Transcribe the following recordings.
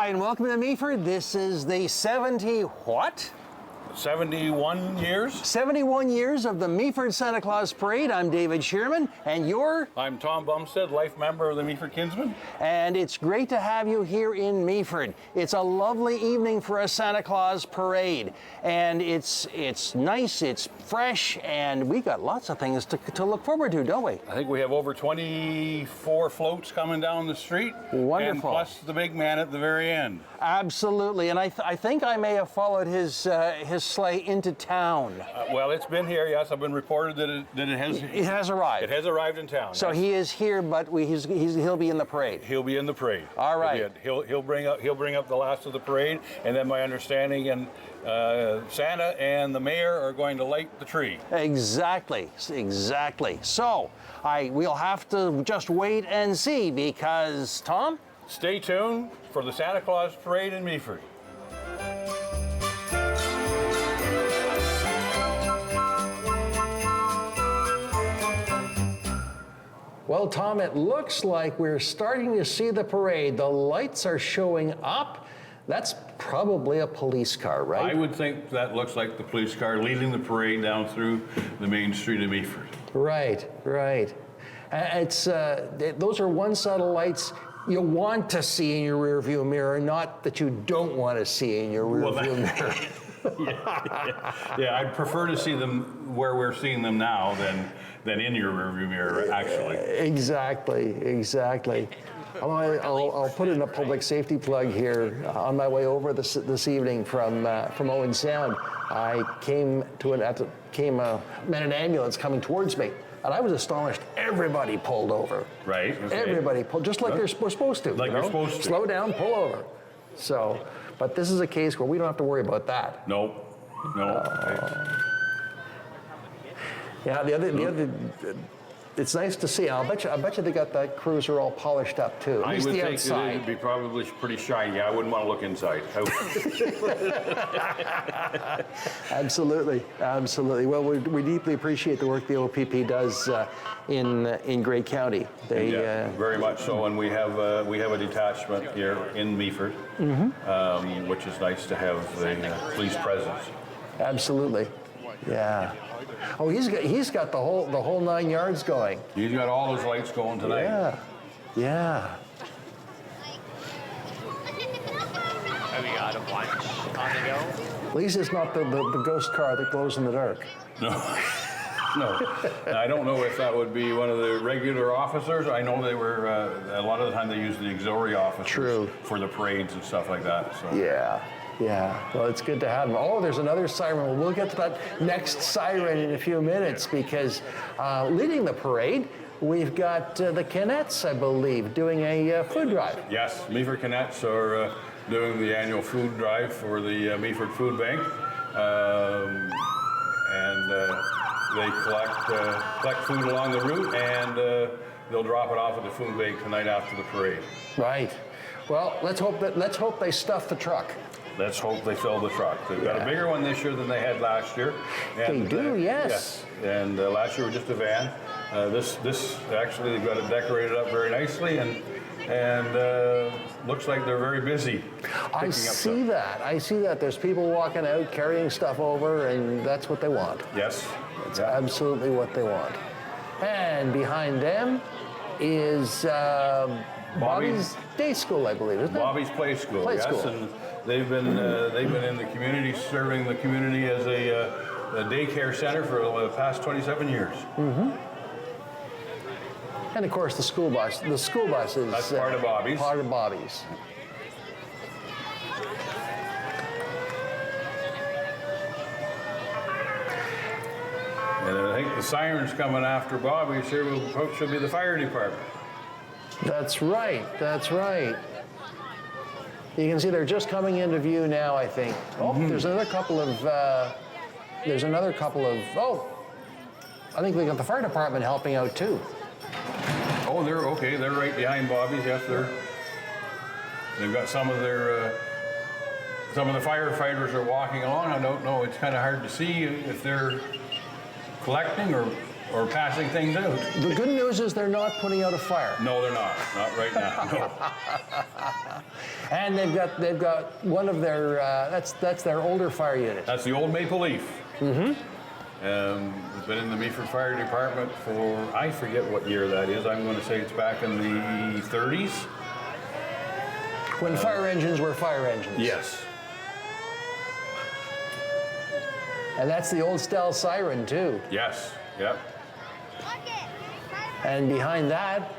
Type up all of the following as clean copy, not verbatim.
Hi, and welcome to Meaford. This is the 71 years. 71 years of the Meaford Santa Claus Parade. I'm David Shearman, and you're? I'm Tom Bumstead, life member of the Meaford Kinsmen. And it's great to have you here in Meaford. It's a lovely evening for a Santa Claus parade. And it's nice, it's fresh, and we got lots of things to look forward to, don't we? I think we have over 24 floats coming down the street. Wonderful. And plus the big man at the very end. Absolutely, and I think I may have followed his sleigh into town. Well, it's been here, yes. I've been reported that it has... It has arrived. It has arrived in town. So yes. He is here, but he'll be in the parade. He'll be in the parade. All right. He'll bring up the last of the parade, and then my understanding, and Santa and the mayor are going to light the tree. Exactly. So we'll have to just wait and see because, Tom? Stay tuned for the Santa Claus Parade in Meaford. Well, Tom, it looks like we're starting to see the parade. The lights are showing up. That's probably a police car, right? I would think that looks like the police car leading the parade down through the main street of Meaford. Right. It's those are one set of lights you want to see in your rearview mirror, not that you don't want to see in your rearview mirror. Yeah, I'd prefer to see them where we're seeing them now than in your rearview mirror, actually. Exactly. I'll put in a public safety plug here. On my way over this evening from Owen Sound, I met an ambulance coming towards me, and I was astonished. Everybody pulled over. Right. Okay. Everybody pulled, just like we're supposed to. Like you're supposed to. Slow down, pull over. So, but this is a case where we don't have to worry about that. No. Yeah, the other. It's nice to see. I bet you they got that cruiser all polished up too. At least the outside. It would be probably pretty shiny. I wouldn't want to look inside. Absolutely. Well, we deeply appreciate the work the OPP does in Grey County. Very much so. And we have a detachment here in Meaford, which is nice to have the police presence. Absolutely. Yeah. Oh, he's got the whole 9 yards going. He's got all his lights going tonight. Yeah. Have you got a bunch on the go? At least it's not the ghost car that glows in the dark. No. I don't know if that would be one of the regular officers. I know they were, a lot of the time they use the auxiliary officers for the parades and stuff like that. So. Yeah. Well, it's good to have them. Oh, there's another siren. Well, we'll get to that next siren in a few minutes because leading the parade, we've got the Kinnets, I believe, doing a food drive. Yes, Meaford Kinnets are doing the annual food drive for the Meaford Food Bank. And they collect food along the route, and they'll drop it off at the food bank tonight after the parade. Right. Well, let's hope they stuff the truck. Let's hope they fill the truck. They've got a bigger one this year than they had last year. And, they do, yes. And last year was just a van. This actually they've got it decorated up very nicely, and looks like they're very busy. I see that. There's people walking out carrying stuff over, and that's what they want. Yes. It's absolutely what they want. And behind them is Bobby's Day School, I believe, isn't it? Bobby's Play School, yes. School. And they've been in the community, serving the community as a daycare center for the past 27 years. Mm-hmm. And of course, the school bus. The school bus is that's part of Bobby's. Part of Bobby's. And I think the sirens coming after Bobby's here should be the fire department. That's right. You can see they're just coming into view now, I think. Oh, there's another couple of. Oh, I think we got the fire department helping out too. Oh, they're okay. They're right behind Bobby's. Yes, they've got some of the firefighters are walking along. I don't know. It's kind of hard to see if they're collecting or or passing things out. The good news is they're not putting out a fire. No, they're not. Not right now. No. And they've got one of their that's their older fire unit. That's the old Maple Leaf. It's been in the Meaford Fire Department for, I forget what year that is. I'm going to say it's back in the 30s. When fire engines were fire engines. Yes. And that's the old style siren too. Yes. Yep. And behind that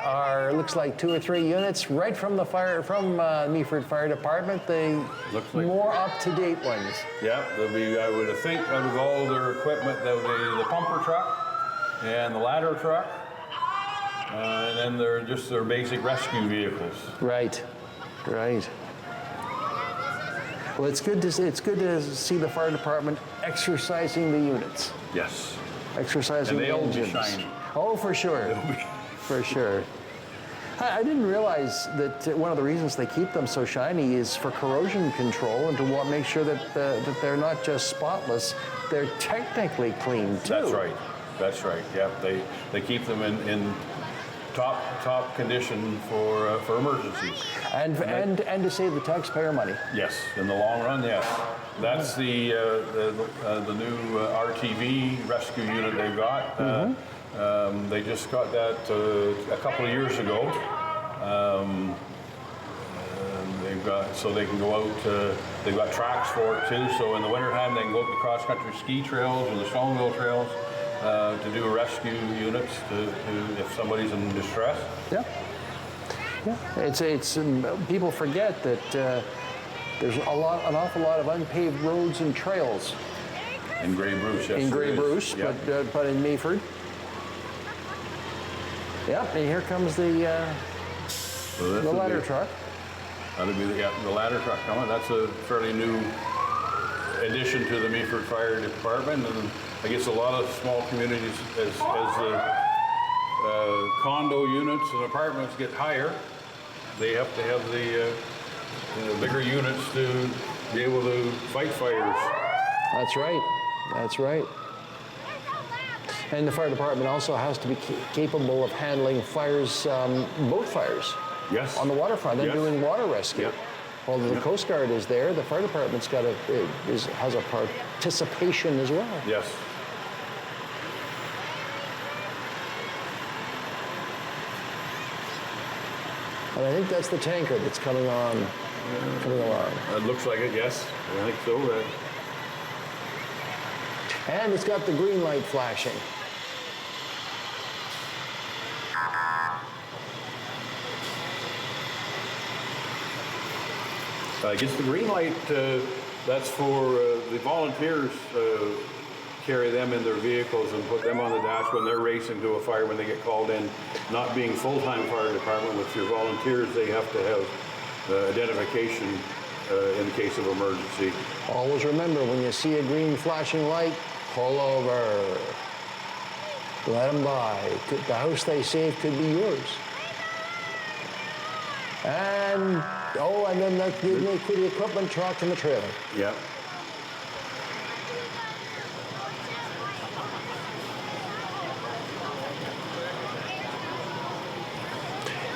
are, looks like 2 or 3 units right from the Meaford Fire Department. The Looks like- more up-to-date ones. Yep. There'll be, I would think, out of all their equipment, there'll be the pumper truck and the ladder truck, and then they're just their basic rescue vehicles. Right, right. Well, it's good to see the fire department exercising the units, Yes. exercising And the they'll be engines. shiny. Oh, for sure, for sure. I didn't realize that one of the reasons they keep them so shiny is for corrosion control and to make sure that they're not just spotless, they're technically clean too. That's right. That's right. Yep. They keep them in top condition for emergencies. And to save the taxpayer money. Yes, in the long run, yes. That's the new RTV rescue unit they've got. They just got that a couple of years ago. They've got, so they can go out, they've got tracks for it too, so in the wintertime they can go up the cross-country ski trails or the snowmobile trails to do rescue units if somebody's in distress. Yeah. Yeah. It's people forget that there's an awful lot of unpaved roads and trails In Grey Bruce, yes. in there Grey is. Bruce, Yep. but in Meaford. Yep, and here comes the So this would ladder be- truck. That'll be the ladder truck coming. That's a fairly new addition to the Meaford Fire Department, and I guess a lot of small communities, as the condo units and apartments get higher, they have to have the bigger units to be able to fight fires. That's right. That's right. And the fire department also has to be capable of handling fires, boat fires. Yes. On the waterfront and Yes. doing water rescue. Yep. Although the Coast Guard is there, the fire department's has a participation as well. Yes. And I think that's the tanker that's coming along. It looks like it, yes. I think so. And it's got the green light flashing. I guess the green light, that's for the volunteers carry them in their vehicles and put them on the dash when they're racing to a fire when they get called in. Not being full-time fire department, with your volunteers, they have to have identification in the case of emergency. Always remember, when you see a green flashing light, pull over. Let them by. The house they save could be yours. And then the equipment truck and the trailer. Yep.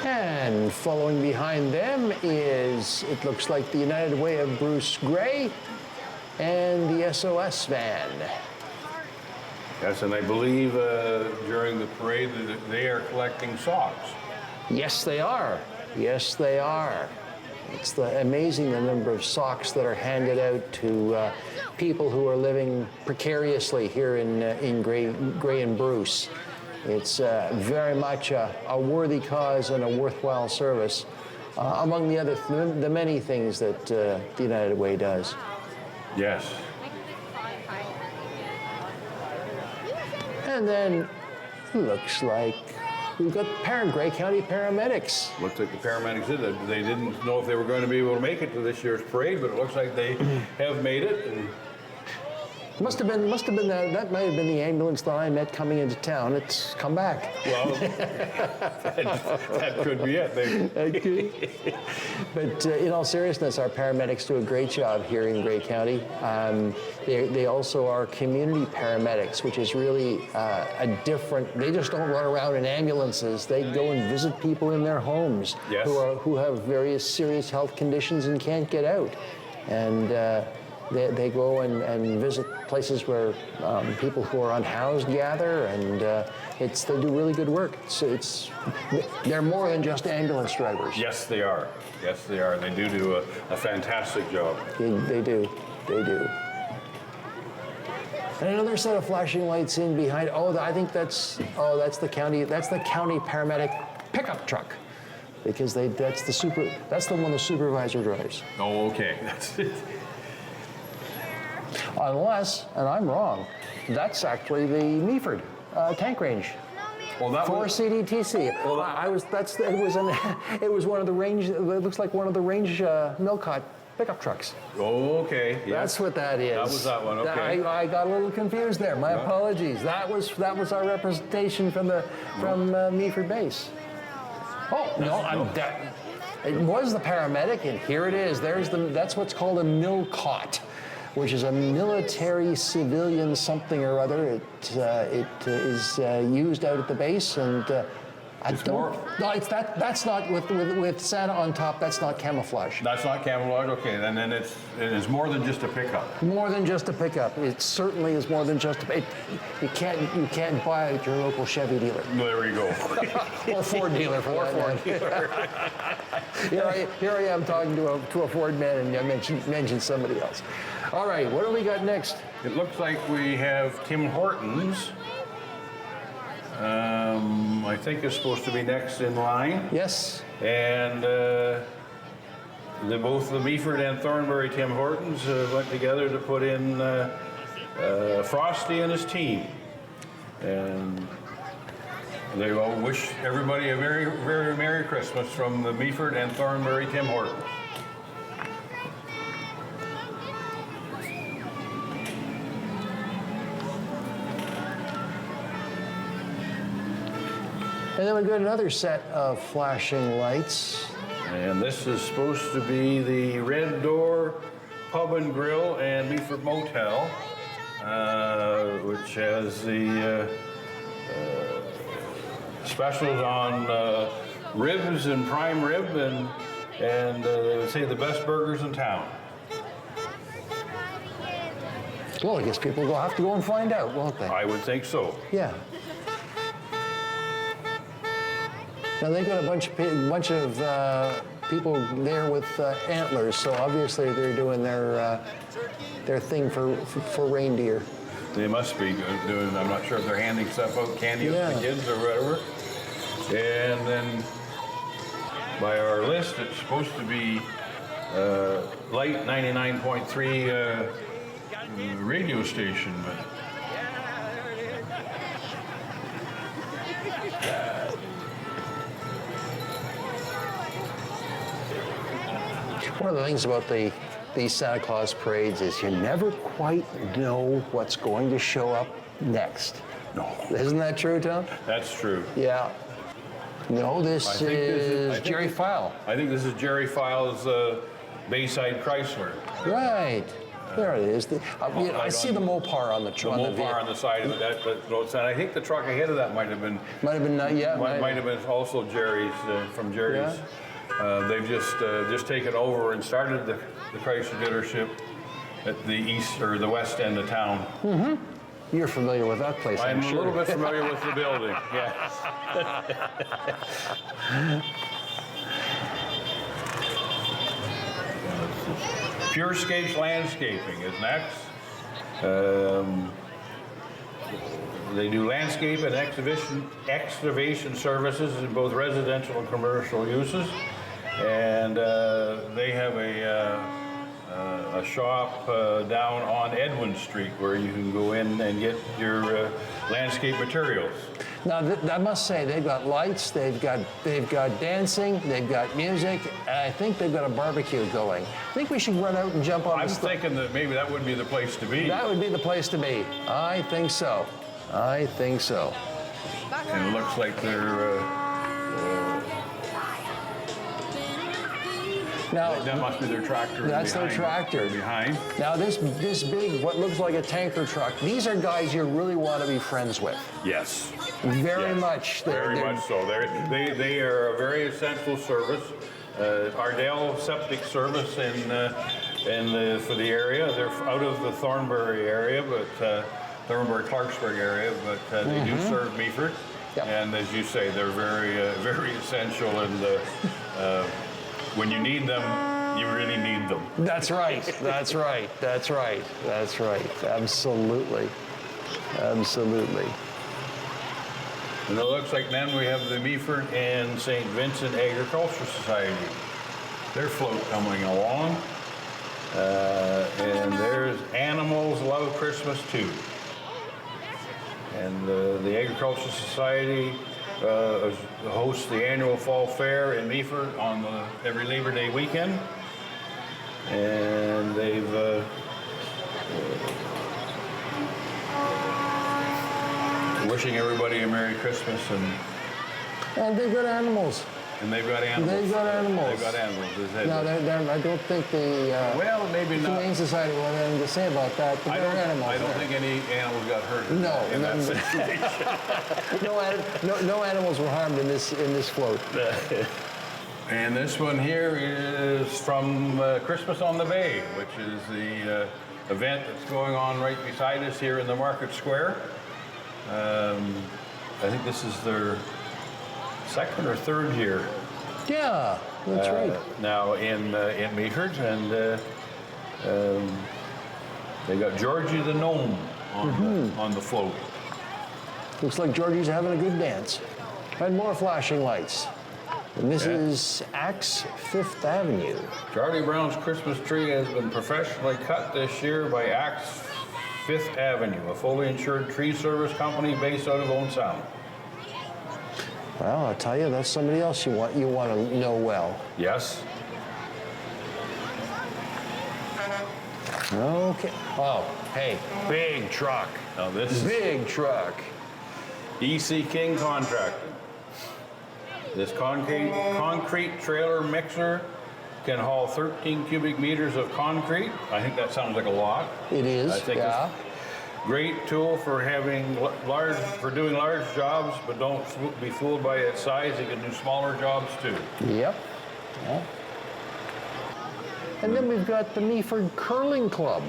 And following behind them is, it looks like the United Way of Bruce Gray and the SOS van. Yes, and I believe during the parade they are collecting socks. Yes, they are. Yes, they are. It's amazing the number of socks that are handed out to people who are living precariously here in Gray and Bruce. It's very much a worthy cause and a worthwhile service, among the many things that the United Way does. Yes. And then looks like we've got Gray County paramedics. Looks like the paramedics did it. They didn't know if they were going to be able to make it to this year's parade, but it looks like they have made it. And Must have been that might have been the ambulance that I met coming into town. It's come back. Well, that could be it. But in all seriousness, our paramedics do a great job here in Grey County. They also are community paramedics, which is really a different. They just don't run around in ambulances. They go and visit people in their homes Yes. who have various serious health conditions and can't get out, and. They go and visit places where people who are unhoused gather, and they do really good work. They're more than just ambulance drivers. Yes, they are. Yes, they are. They do a fantastic job. They do. And another set of flashing lights in behind. Oh, I think that's the county paramedic pickup truck, because that's the one the supervisor drives. Oh, okay. That's it. Unless, and I'm wrong, that's actually the Meaford tank range. Well, that For was CDTC. Well, It was one of the range. It looks like one of the range Milcott pickup trucks. Oh, okay. Yes. That's what that is. That was that one. Okay. I got a little confused there. My apologies. That was our representation from Meaford base. Oh no, it was the paramedic, and here it is. That's what's called a Milcott, which is a military civilian something or other. It is used out at the base, and that's not with Santa on top. That's not camouflage. That's not camouflage. Okay, then it is more than just a pickup. More than just a pickup. It certainly is more than just a. You can't buy it at your local Chevy dealer. There we go. Or Ford dealer for that matter. Here I am talking to a Ford man, and I mentioned somebody else. All right, what do we got next? It looks like we have Tim Hortons. I think is supposed to be next in line. Yes. And both the Meaford and Thornbury Tim Hortons went together to put in Frosty and his team. And they all wish everybody a very, very Merry Christmas from the Meaford and Thornbury Tim Hortons. And then we've got another set of flashing lights. And this is supposed to be the Red Door Pub and Grill and Meaford Motel, which has the specials on ribs and prime rib and they would say the best burgers in town. Well, I guess people will have to go and find out, won't they? I would think so. Yeah. Now they've got a bunch of people there with antlers, so obviously they're doing their thing for reindeer. They must be doing. I'm not sure if they're handing stuff out, candy out to the kids or whatever. And then by our list, it's supposed to be Light 99.3 radio station, but. One of the things about these Santa Claus parades is you never quite know what's going to show up next. No. Isn't that true, Tom? That's trtrue. Yeah. No, this is Jerry File. I think this is Jerry File's Bayside Chrysler. Right. There it is. I see the Mopar on the truck. The Mopar on the side of that. And I think the truck ahead of that might have been. Might have been Might have been also Jerry's from Jerry's. Yeah. They've just taken over and started the Chrysler dealership at the east or the west end of town. Mm-hmm. You're familiar with that place, I'm sure. a little bit familiar with the building. Yes. Purescapes Landscaping is next. They do landscape and excavation services in both residential and commercial uses. And they have a a shop down on Edwin Street where you can go in and get your landscape materials. Now, I must say, they've got lights, they've got dancing, they've got music, and I think they've got a barbecue going. I think we should run out and jump on I'm the thinking that maybe that would be the place to be. That would be the place to be. I think so. I think so. And it looks like they're, Now, that must be their tractor. That's their behind. tractor. They're behind. now this big, what looks like a tanker truck, these are guys you really want to be friends with. Yes. Very Yes. much. Very much so. They are a very essential service. Ardell Septic Service for the area. They're out of the Thornbury area, but Thornbury-Clarksburg area, but they do serve Meaford. Yep. And as you say, they're very essential. And when you need them, you really need them. That's right. That's right. That's right. That's right. Absolutely. Absolutely. And it looks like then we have the Meaford and St. Vincent Agricultural Society. Their float coming along. And there's Animals Love Christmas Too. And the Agricultural Society hosts the annual Fall Fair in Meaford on every Labor Day weekend. And they've wishing everybody a Merry Christmas, And they've got animals. they've got animals. They've got animals. They've got animals. No, I don't think the Well, maybe not. Humane Society will have anything to say about that, but they're animals. I don't think any animals got hurt in that situation. no animals were harmed in this float. And this one here is from Christmas on the Bay, which is the event that's going on right beside us here in the Market Square. I think this is their second or third year Yeah, that's right. now in Meaford, and they got Georgie the Gnome on the float. Looks like Georgie's having a good dance. And more flashing lights. And this is Axe 5th Avenue. Charlie Brown's Christmas tree has been professionally cut this year by Axe 5th Avenue, a fully insured tree service company based out of Owen Sound. Well, I'll tell you, that's somebody else you want to know well. Yes. Okay. Oh, hey, big truck. Now this is Big truck. E.C. King Contracting. This concrete trailer mixer can haul 13 cubic meters of concrete. I think that sounds like a lot. It is, I think yeah. it's a great tool for doing large jobs, but don't be fooled by its size. It can do smaller jobs too. Yep. Yeah. And then we've got the Meaford Curling Club.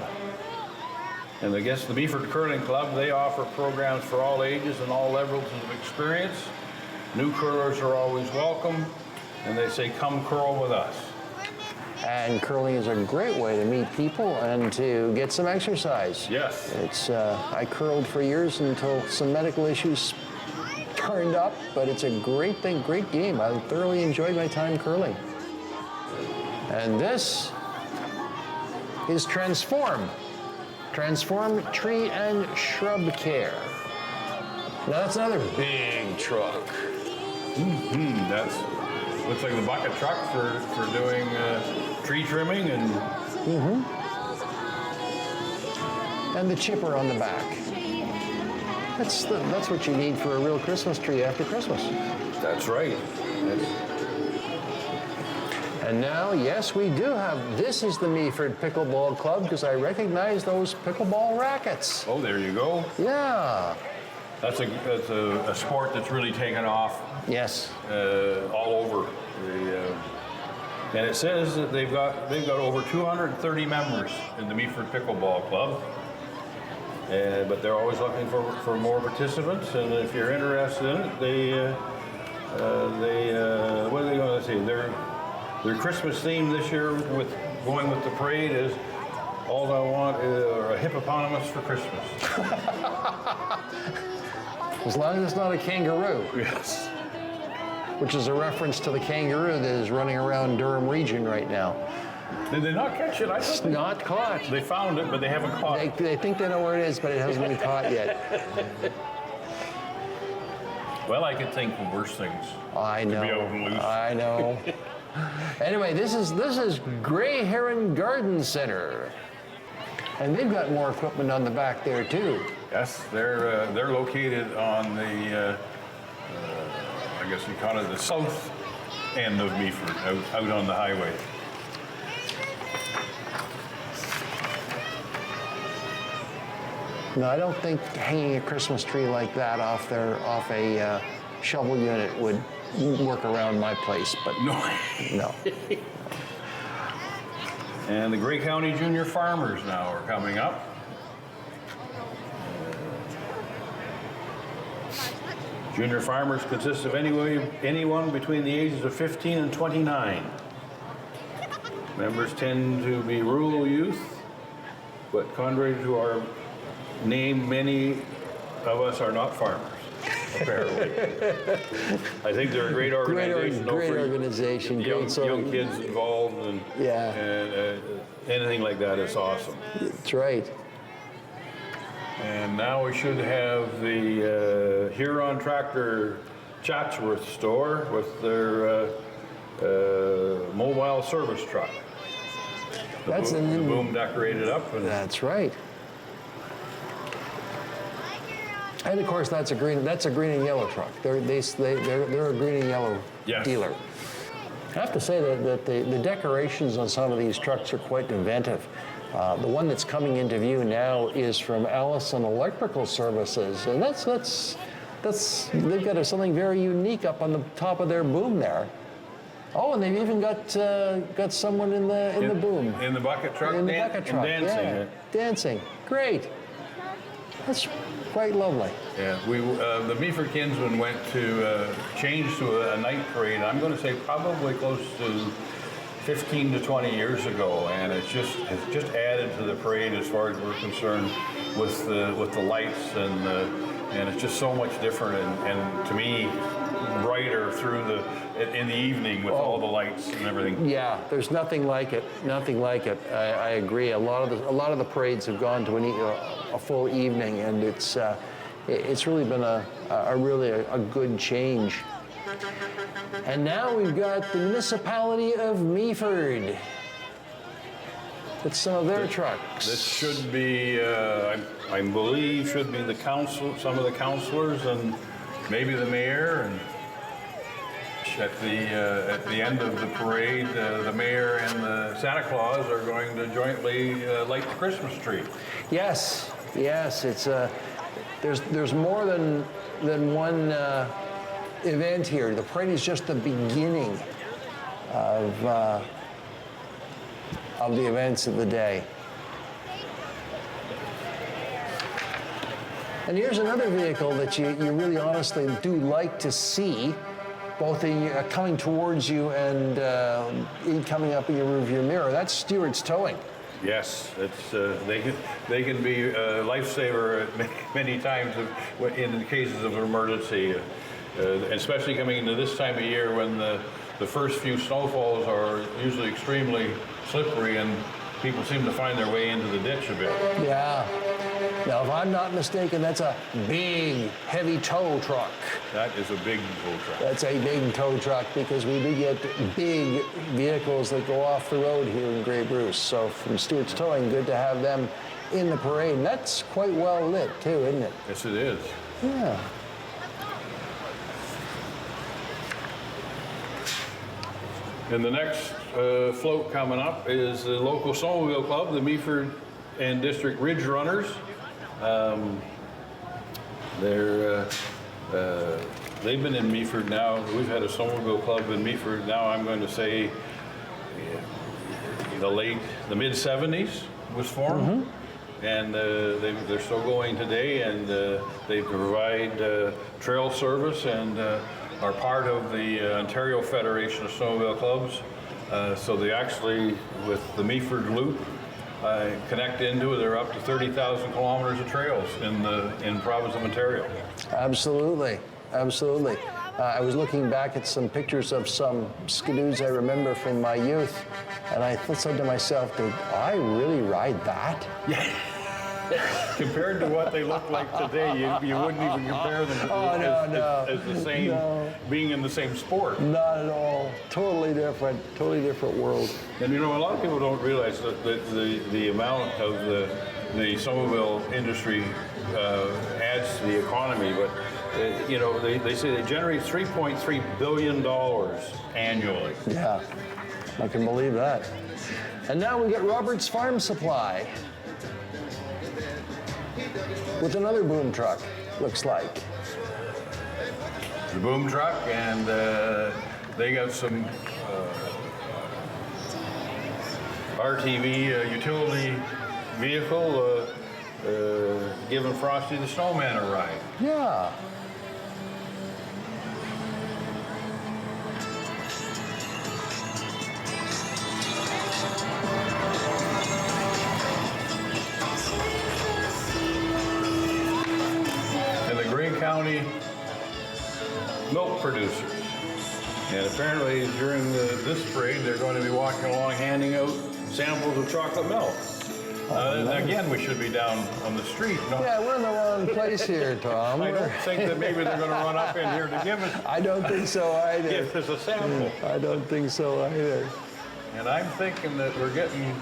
And I guess the Meaford Curling Club, they offer programs for all ages and all levels of experience. New curlers are always welcome, and they say, come curl with us. And curling is a great way to meet people and to get some exercise. Yes. It's I curled for years until some medical issues turned up, but it's a great thing, great game. I thoroughly enjoyed my time curling. And this is Transform. Transform Tree and Shrub Care. Now that's another big truck. That's looks like the bucket truck for doing tree trimming and And the chipper on the back. That's what you need for a real Christmas tree after Christmas. that's right. And now, yes, we do have, this is the Meaford Pickleball Club because I recognize those pickleball rackets. Oh, there you go. Yeah. That's a sport that's really taken off Yes. all over. And it says that they've got over 230 members in the Meaford Pickleball Club. But they're always looking for more participants. And if you're interested in it, what are they going to say? Their Christmas theme this year, going with the parade, is all I want is a hippopotamus for Christmas. As long as it's not a kangaroo, Yes. which is a reference to the kangaroo that is running around Durham region right now. Did they not catch it? I It's thought not caught. they found it, but they haven't caught it. They think they know where it is, but it hasn't been caught yet. Well, I could think of worse things. I To be know. out and loose. I know. Anyway, this is Grey Heron Garden Center, and they've got more equipment on the back there too. Yes, they're located on the, I guess you call it the south end of Meaford, out on the highway. No, I don't think hanging a Christmas tree like that off a shovel unit would work around my place, but No. no. And the Grey County Junior Farmers now are coming up. Junior farmers consist of anyone between the ages of 15 and 29. Members tend to be rural youth, but contrary to our name, many of us are not farmers, apparently. I think they're a great organization. Great organization, Young, great sort young of- kids involved, and, Yeah. and anything like that is awesome. That's right. And now we should have the Huron Tractor Chatsworth store with their mobile service truck. That's the boom decorated up. And That's right. And of course, that's a green and yellow truck. They're a green and yellow Yes. dealer. I have to say that the decorations on some of these trucks are quite inventive. The one that's coming into view now is from Allison Electrical Services, and that's they've got something very unique up on the top of their boom there. Oh, and they've even got someone in the boom. In the bucket truck, In the bucket truck, dancing. yeah. Dancing. Great. That's quite lovely. Yeah, the Meaford Kinsmen went to change to a night parade. I'm going to say probably close to 15 to 20 years ago, and it's just added to the parade as far as we're concerned with the lights and it's just so much different and to me brighter in the evening with all the lights and everything. Yeah, there's nothing like it. Nothing like it. I agree. A lot of the parades have gone to a full evening, and it's really been a good change. And now we've got the municipality of Meaford. It's some of their trucks. This should be, I believe, should be the council, some of the councilors, and maybe the mayor. And at the end of the parade, the mayor and the Santa Claus are going to jointly light the Christmas tree. Yes. It's there's more than one event here. The parade is just the beginning of the events of the day. And here's another vehicle that you really honestly do like to see, both coming towards you and coming up in your rearview mirror. That's Stewart's Towing. Yes, it's they can be a lifesaver many times in cases of emergency, especially coming into this time of year when the first few snowfalls are usually extremely slippery and people seem to find their way into the ditch a bit. Yeah. Now, if I'm not mistaken, that's a big, heavy tow truck. That is a big tow truck. That's a big tow truck because we do get big vehicles that go off the road here in Grey Bruce. So from Stewart's Towing, good to have them in the parade. And that's quite well lit too, isn't it? Yes, it is. Yeah. And the next float coming up is the local snowmobile club, the Meaford and District Ridge Runners. They've been in Meaford now. We've had a snowmobile club in Meaford now. I'm going to say the mid '70s was formed, and they're still going today. And they provide trail service and are part of the Ontario Federation of Snowmobile Clubs. So they actually, with the Meaford Loop, connect into it. They're up to 30,000 kilometers of trails in the province of Ontario. Absolutely. I was looking back at some pictures of some skidoos I remember from my youth, and I said to myself, did I really ride that? Compared to what they look like today, you wouldn't even compare them as the same, being in the same sport. Not at all. Totally different world. And you know, a lot of people don't realize that the amount of the Somerville industry adds to the economy, but you know, they say they generate $3.3 billion annually. Yeah, I can believe that. And now we get Robert's Farm Supply with another boom truck, looks like. The boom truck, and they got some RTV utility vehicle giving Frosty the Snowman a ride. Yeah. County milk producers. And apparently during this parade, they're going to be walking along handing out samples of chocolate milk. Again, we should be down on the street. No? Yeah, we're in the wrong place here, Tom. I don't think that maybe they're going to run up in here to give us. I don't think so either. Give us a sample. I don't think so either. And I'm thinking that we're getting.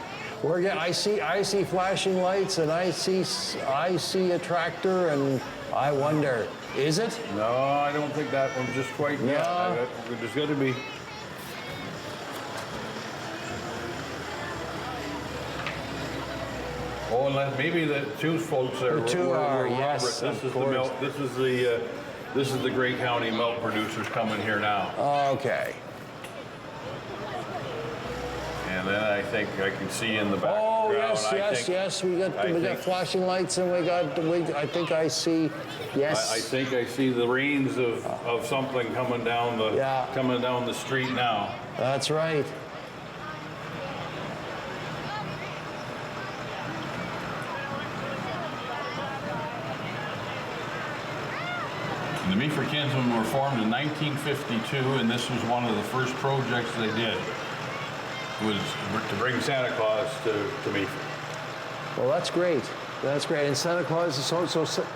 I see flashing lights, and I see a tractor, and I wonder, is it? No, I don't think that one's just quite yet. There's got to be. Oh, and maybe the two folks there. The two are, yes, This is the milk. This is the Grey County milk producers coming here now. Okay. And then I think I can see in the background. Oh yes. We got flashing lights, and I think I see. Yes. I think I see the reins of something coming down the street now. That's right. And the Meaford Kinsmen were formed in 1952, and this was one of the first projects they did. Was to bring Santa Claus to Meaford. Well, that's great. That's great. And Santa Claus is so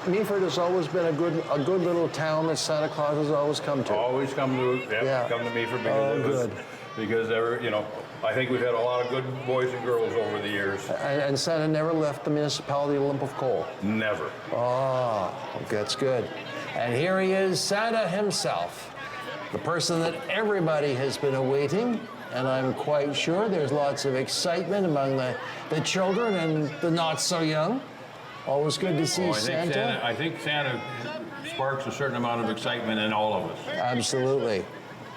Meaford has always been a good little town that Santa Claus has always come to. Always come to Meaford because I think we've had a lot of good boys and girls over the years. And Santa never left the municipality a lump of coal. Never. Oh, that's good. And here he is, Santa himself, the person that everybody has been awaiting. And I'm quite sure there's lots of excitement among the children and the not so young. Always good to see Santa. I think Santa sparks a certain amount of excitement in all of us. Absolutely.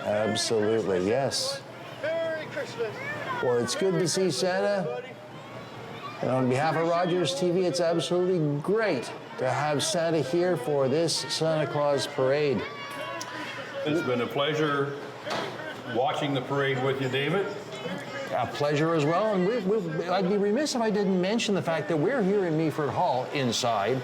Absolutely, yes. Merry Christmas. Well, it's good to see Santa. And on behalf of Rogers TV, it's absolutely great to have Santa here for this Santa Claus parade. It's been a pleasure watching the parade with you, David. A pleasure as well. And I'd be remiss if I didn't mention the fact that we're here in Meaford Hall inside.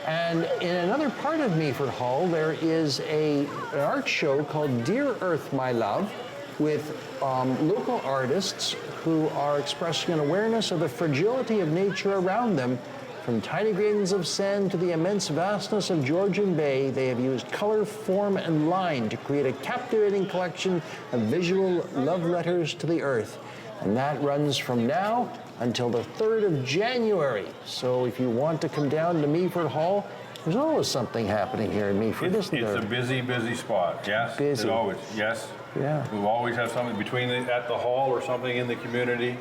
And in another part of Meaford Hall, there is an art show called Dear Earth, My Love, with local artists who are expressing an awareness of the fragility of nature around them. From tiny grains of sand to the immense vastness of Georgian Bay, they have used color, form, and line to create a captivating collection of visual love letters to the earth. And that runs from now until the 3rd of January. So if you want to come down to Meaford Hall, there's always something happening here in Meaford, isn't there? It's a busy, busy spot, yes? Busy. It always, yes. Yeah. We always have something at the hall or something in the community.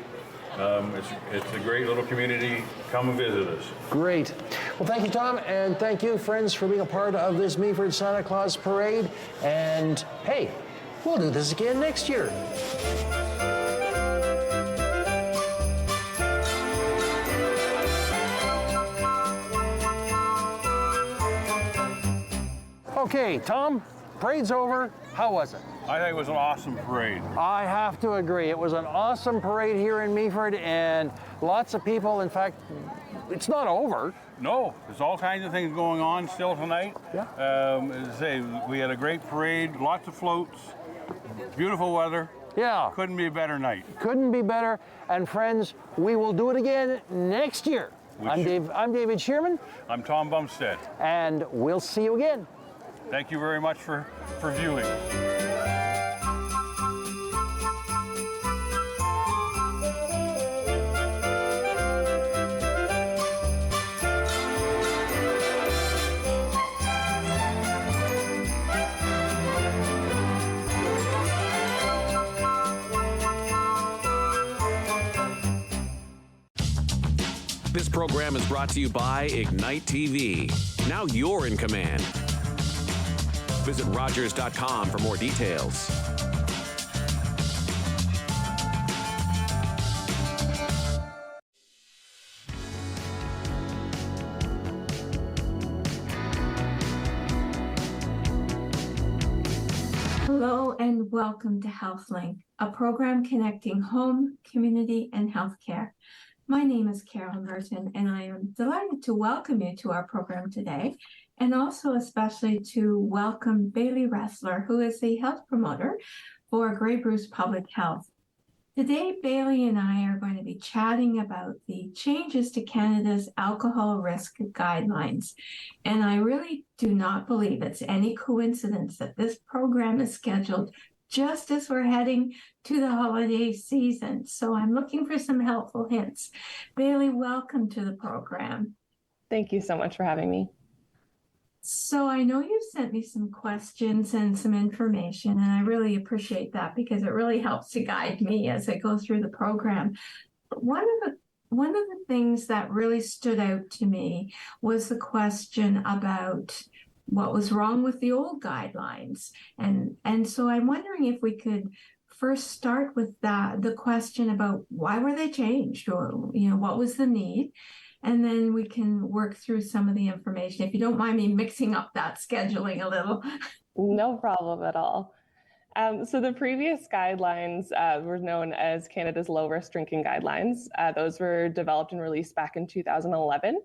It's a great little community. Come and visit us. Great. Well, thank you, Tom, and thank you, friends, for being a part of this Meaford Santa Claus Parade. And hey, we'll do this again next year. Okay, Tom, parade's over. How was it? I think it was an awesome parade. I have to agree. It was an awesome parade here in Meaford, and lots of people. In fact, it's not over. No, there's all kinds of things going on still tonight. Yeah. As I say, we had a great parade, lots of floats, beautiful weather. Yeah. Couldn't be a better night. Couldn't be better. And friends, we will do it again next year. I'm David Shearman. I'm Tom Bumstead. And we'll see you again. Thank you very much for viewing. This program is brought to you by Ignite TV. Now you're in command. Visit Rogers.com for more details. Hello and welcome to HealthLink, a program connecting home, community, and healthcare. My name is Carol Merton, and I am delighted to welcome you to our program today, and also especially to welcome Bailey Ressler, who is the health promoter for Grey Bruce Public Health. Today, Bailey and I are going to be chatting about the changes to Canada's alcohol risk guidelines. And I really do not believe it's any coincidence that this program is scheduled just as we're heading to the holiday season. So I'm looking for some helpful hints. Bailey, welcome to the program. Thank you so much for having me. So I know you've sent me some questions and some information, and I really appreciate that because it really helps to guide me as I go through the program. One of the things that really stood out to me was the question about what was wrong with the old guidelines. And so I'm wondering if we could first start with the question about why were they changed, or what was the need? And then we can work through some of the information, if you don't mind me mixing up that scheduling a little. No problem at all. So the previous guidelines were known as Canada's low-risk drinking guidelines. Those were developed and released back in 2011.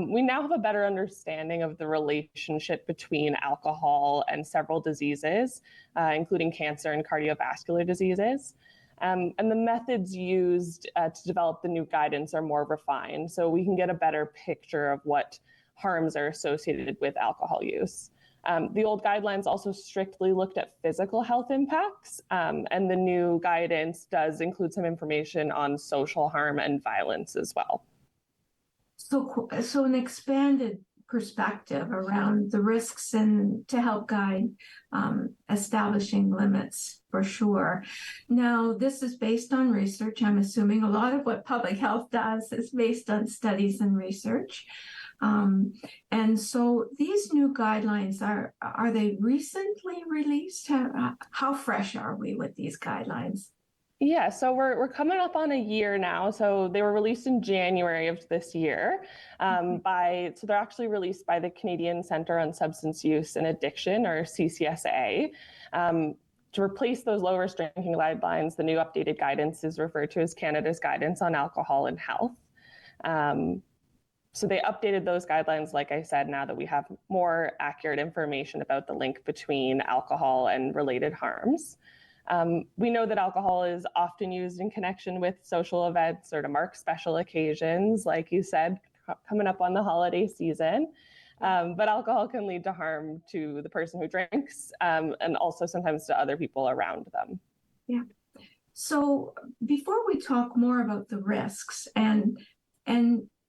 We now have a better understanding of the relationship between alcohol and several diseases, including cancer and cardiovascular diseases. And the methods used to develop the new guidance are more refined, so we can get a better picture of what harms are associated with alcohol use. The old guidelines also strictly looked at physical health impacts, and the new guidance does include some information on social harm and violence as well. So an expanded perspective around the risks and to help guide establishing limits for sure. Now, this is based on research. I'm assuming a lot of what public health does is based on studies and research. And so these new guidelines, are they recently released? How fresh are we with these guidelines? Yeah, so we're coming up on a year now. So they were released in January of this year. So they're actually released by the Canadian Centre on Substance Use and Addiction, or CCSA. To replace those low-risk drinking guidelines, the new updated guidance is referred to as Canada's Guidance on Alcohol and Health. So they updated those guidelines, like I said, now that we have more accurate information about the link between alcohol and related harms. We know that alcohol is often used in connection with social events or to mark special occasions, like you said, coming up on the holiday season. But alcohol can lead to harm to the person who drinks, and also sometimes to other people around them. Yeah. So before we talk more about the risks and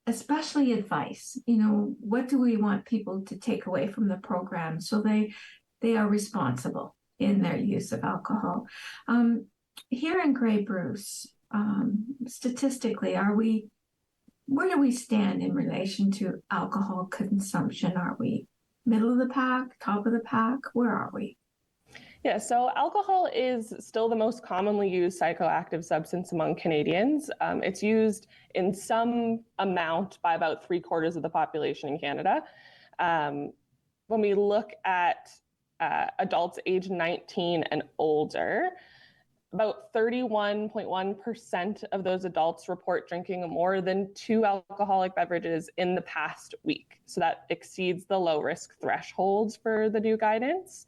especially advice, what do we want people to take away from the program so they are responsible in their use of alcohol? Here in Grey Bruce, statistically, where do we stand in relation to alcohol consumption? Are we middle of the pack, top of the pack? Where are we? Yeah, so alcohol is still the most commonly used psychoactive substance among Canadians. It's used in some amount by about 3/4 of the population in Canada. When we look at adults age 19 and older, about 31.1% of those adults report drinking more than 2 alcoholic beverages in the past week. So that exceeds the low risk thresholds for the new guidance.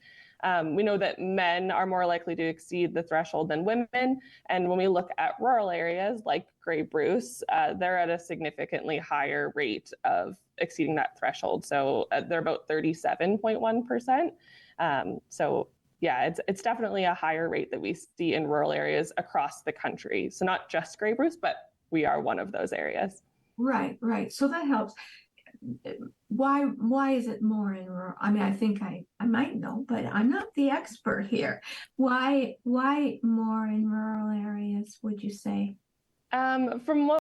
We know that men are more likely to exceed the threshold than women. And when we look at rural areas like Grey Bruce, they're at a significantly higher rate of exceeding that threshold. So they're about 37.1%. So yeah, it's definitely a higher rate that we see in rural areas across the country. So not just Grey Bruce, but we are one of those areas. Right, right. So that helps. Why is it more in rural? I mean, I think I might know, but I'm not the expert here. Why more in rural areas, would you say? From what